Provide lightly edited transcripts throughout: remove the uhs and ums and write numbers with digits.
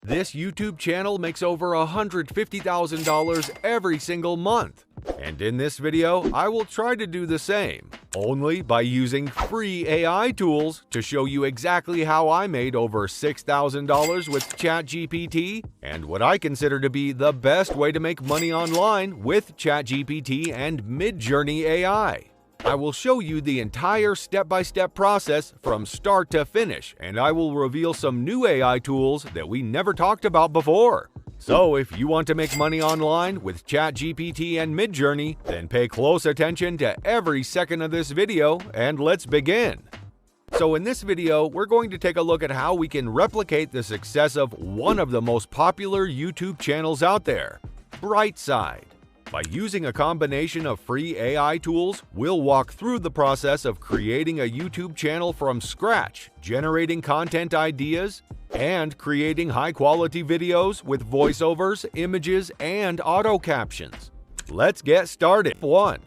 This YouTube channel makes over $150,000 every single month. And in this video, I will try to do the same, only by using free AI tools to show you exactly how I made over $6,000 with ChatGPT and what I consider to be the best way to make money online with ChatGPT and MidJourney AI. I will show you the entire step-by-step process from start to finish, and I will reveal some new AI tools that we never talked about before. So if you want to make money online with ChatGPT and MidJourney, then pay close attention to every second of this video, and let's begin. So in this video, we're going to take a look at how we can replicate the success of one of the most popular YouTube channels out there, Brightside. By using a combination of free AI tools, we'll walk through the process of creating a YouTube channel from scratch, generating content ideas, and creating high-quality videos with voiceovers, images, and auto captions. Let's get started. 1.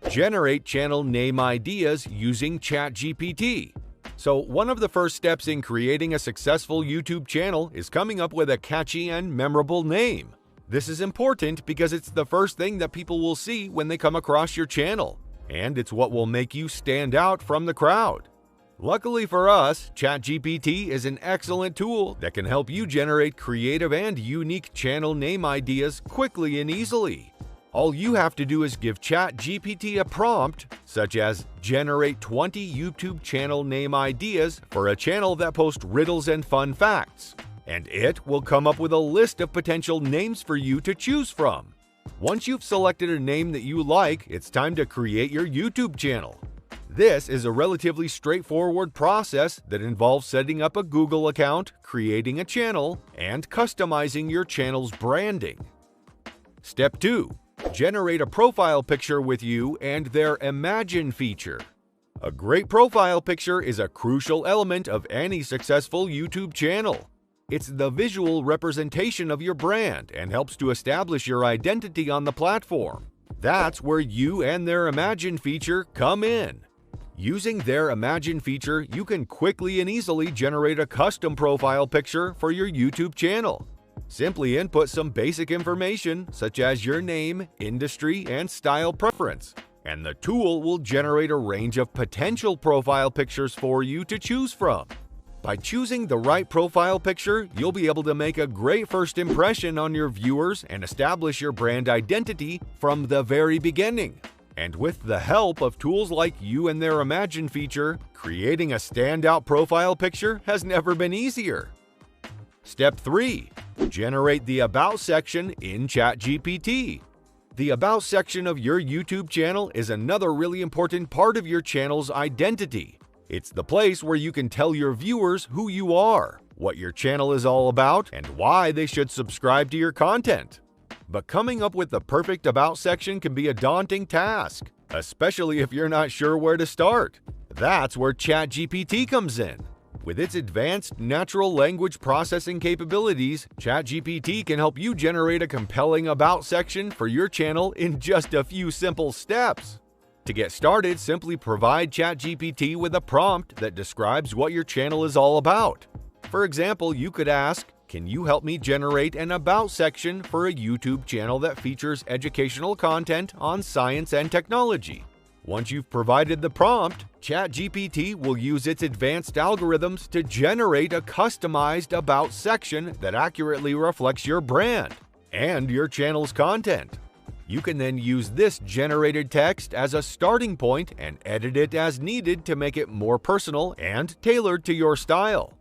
Generate channel name ideas using ChatGPT. So one of the first steps in creating a successful YouTube channel is coming up with a catchy and memorable name. This is important because it's the first thing that people will see when they come across your channel, and it's what will make you stand out from the crowd. Luckily for us, ChatGPT is an excellent tool that can help you generate creative and unique channel name ideas quickly and easily. All you have to do is give ChatGPT a prompt, such as generate 20 YouTube channel name ideas for a channel that posts riddles and fun facts, and it will come up with a list of potential names for you to choose from. Once you've selected a name that you like, it's time to create your YouTube channel. This is a relatively straightforward process that involves setting up a Google account, creating a channel, and customizing your channel's branding. Step 2. Generate a profile picture with you and their Imagine feature. A great profile picture is a crucial element of any successful YouTube channel. It's the visual representation of your brand and helps to establish your identity on the platform. That's where you and their Imagine feature come in. Using their Imagine feature, you can quickly and easily generate a custom profile picture for your YouTube channel. Simply input some basic information such as your name, industry, and style preference, and the tool will generate a range of potential profile pictures for you to choose from. By choosing the right profile picture, you'll be able to make a great first impression on your viewers and establish your brand identity from the very beginning. And with the help of tools like you and their Imagine feature, creating a standout profile picture has never been easier. Step 3. Generate the About section in ChatGPT. The About section of your YouTube channel is another really important part of your channel's identity. It's the place where you can tell your viewers who you are, what your channel is all about, and why they should subscribe to your content. But coming up with the perfect About section can be a daunting task, especially if you're not sure where to start. That's where ChatGPT comes in. With its advanced natural language processing capabilities, ChatGPT can help you generate a compelling About section for your channel in just a few simple steps. To get started, simply provide ChatGPT with a prompt that describes what your channel is all about. For example, you could ask, "Can you help me generate an About section for a YouTube channel that features educational content on science and technology?" Once you've provided the prompt, ChatGPT will use its advanced algorithms to generate a customized About section that accurately reflects your brand and your channel's content. You can then use this generated text as a starting point and edit it as needed to make it more personal and tailored to your style.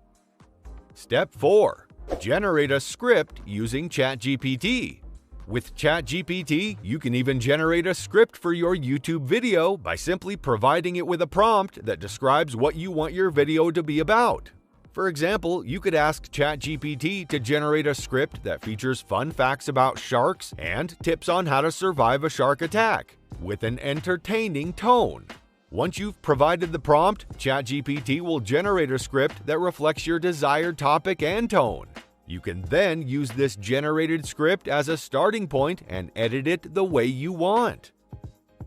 Step 4. Generate a script using ChatGPT. With ChatGPT, you can even generate a script for your YouTube video by simply providing it with a prompt that describes what you want your video to be about. For example, you could ask ChatGPT to generate a script that features fun facts about sharks and tips on how to survive a shark attack, with an entertaining tone. Once you've provided the prompt, ChatGPT will generate a script that reflects your desired topic and tone. You can then use this generated script as a starting point and edit it the way you want.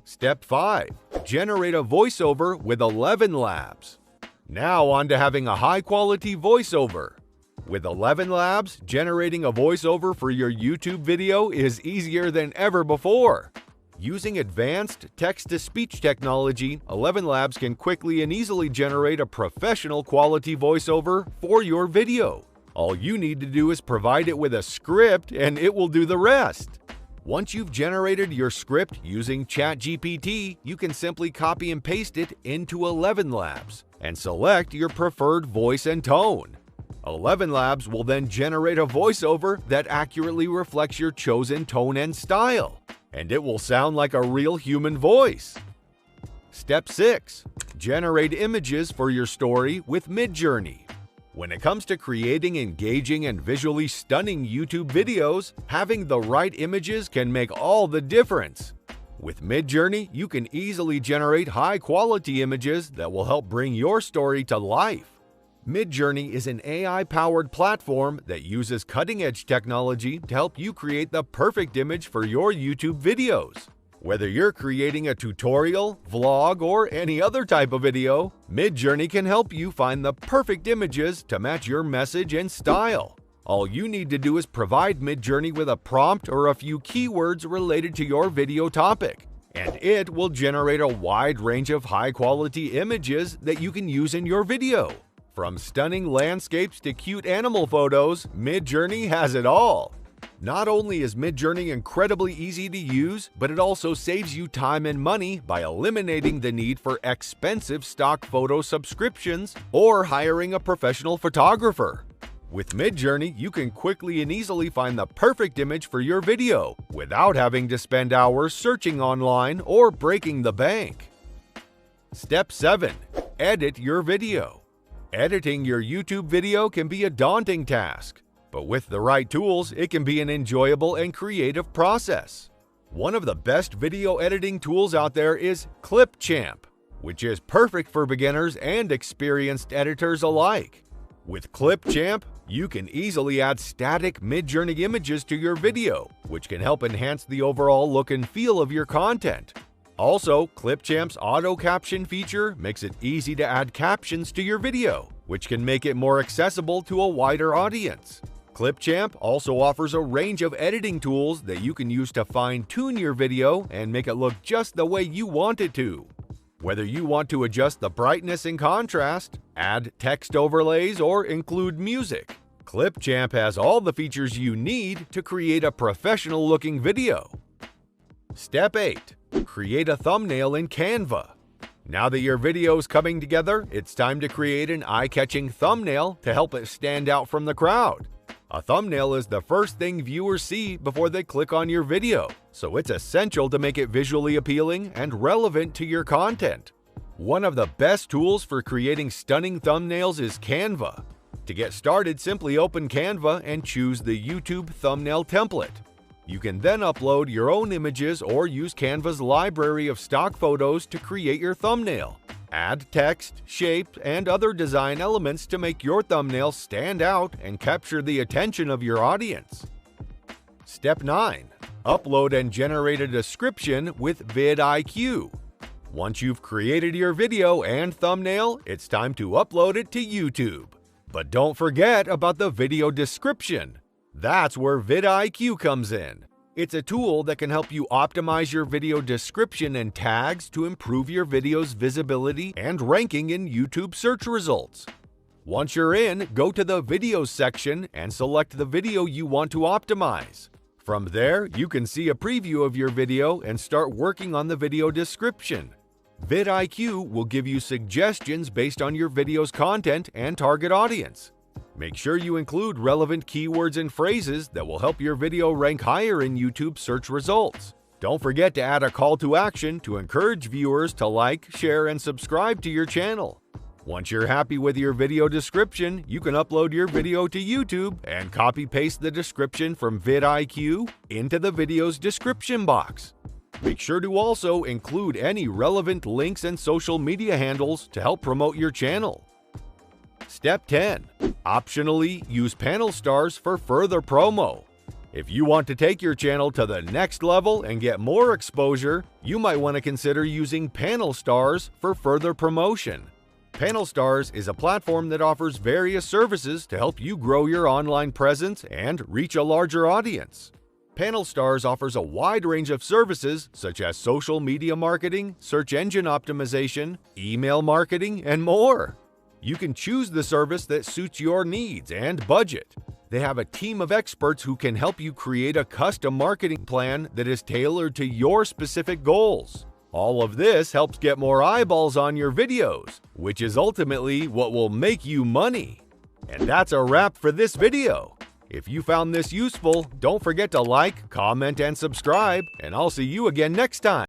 Step 5. Generate a voiceover with 11 Labs. Now on to having a high-quality voiceover. With 11 Labs, generating a voiceover for your YouTube video is easier than ever before. Using advanced text-to-speech technology, 11 Labs can quickly and easily generate a professional quality voiceover for your video. All you need to do is provide it with a script and it will do the rest. Once you've generated your script using ChatGPT, you can simply copy and paste it into 11 Labs and select your preferred voice and tone. 11 Labs will then generate a voiceover that accurately reflects your chosen tone and style, and it will sound like a real human voice. Step 6. Generate images for your story with MidJourney. When it comes to creating engaging and visually stunning YouTube videos, having the right images can make all the difference. With MidJourney, you can easily generate high-quality images that will help bring your story to life. MidJourney is an AI-powered platform that uses cutting-edge technology to help you create the perfect image for your YouTube videos. Whether you're creating a tutorial, vlog, or any other type of video, MidJourney can help you find the perfect images to match your message and style. All you need to do is provide MidJourney with a prompt or a few keywords related to your video topic, and it will generate a wide range of high-quality images that you can use in your video. From stunning landscapes to cute animal photos, MidJourney has it all. Not only is MidJourney incredibly easy to use, but it also saves you time and money by eliminating the need for expensive stock photo subscriptions or hiring a professional photographer. With MidJourney, you can quickly and easily find the perfect image for your video without having to spend hours searching online or breaking the bank. Step 7. Edit your video. Editing your YouTube video can be a daunting task, but with the right tools, it can be an enjoyable and creative process. One of the best video editing tools out there is Clipchamp, which is perfect for beginners and experienced editors alike. With Clipchamp, you can easily add static MidJourney images to your video, which can help enhance the overall look and feel of your content. Also, Clipchamp's auto caption feature makes it easy to add captions to your video, which can make it more accessible to a wider audience. Clipchamp also offers a range of editing tools that you can use to fine-tune your video and make it look just the way you want it to. Whether you want to adjust the brightness and contrast, add text overlays, or include music, Clipchamp has all the features you need to create a professional-looking video. Step 8. Create a thumbnail in Canva. Now that your video is coming together, it's time to create an eye-catching thumbnail to help it stand out from the crowd. A thumbnail is the first thing viewers see before they click on your video, so it's essential to make it visually appealing and relevant to your content. One of the best tools for creating stunning thumbnails is Canva. To get started, simply open Canva and choose the YouTube thumbnail template. You can then upload your own images or use Canva's library of stock photos to create your thumbnail. Add text, shape, and other design elements to make your thumbnail stand out and capture the attention of your audience. Step 9. Upload and generate a description with vidIQ. Once you've created your video and thumbnail, it's time to upload it to YouTube. But don't forget about the video description. That's where vidIQ comes in. It's a tool that can help you optimize your video description and tags to improve your video's visibility and ranking in YouTube search results. Once you're in, go to the Videos section and select the video you want to optimize. From there, you can see a preview of your video and start working on the video description. vidIQ will give you suggestions based on your video's content and target audience. Make sure you include relevant keywords and phrases that will help your video rank higher in YouTube search results. Don't forget to add a call to action to encourage viewers to like, share, and subscribe to your channel. Once you're happy with your video description, you can upload your video to YouTube and copy-paste the description from vidIQ into the video's description box. Make sure to also include any relevant links and social media handles to help promote your channel. Step 10. Optionally, use panel stars for further promo. If you want to take your channel to the next level and get more exposure, you might want to consider using panel stars for further promotion. Panel Stars is a platform that offers various services to help you grow your online presence and reach a larger audience. Panel Stars offers a wide range of services such as social media marketing, search engine optimization, email marketing, and more. You can choose the service that suits your needs and budget. They have a team of experts who can help you create a custom marketing plan that is tailored to your specific goals. All of this helps get more eyeballs on your videos, which is ultimately what will make you money. And that's a wrap for this video. If you found this useful, don't forget to like, comment, and subscribe, and I'll see you again next time.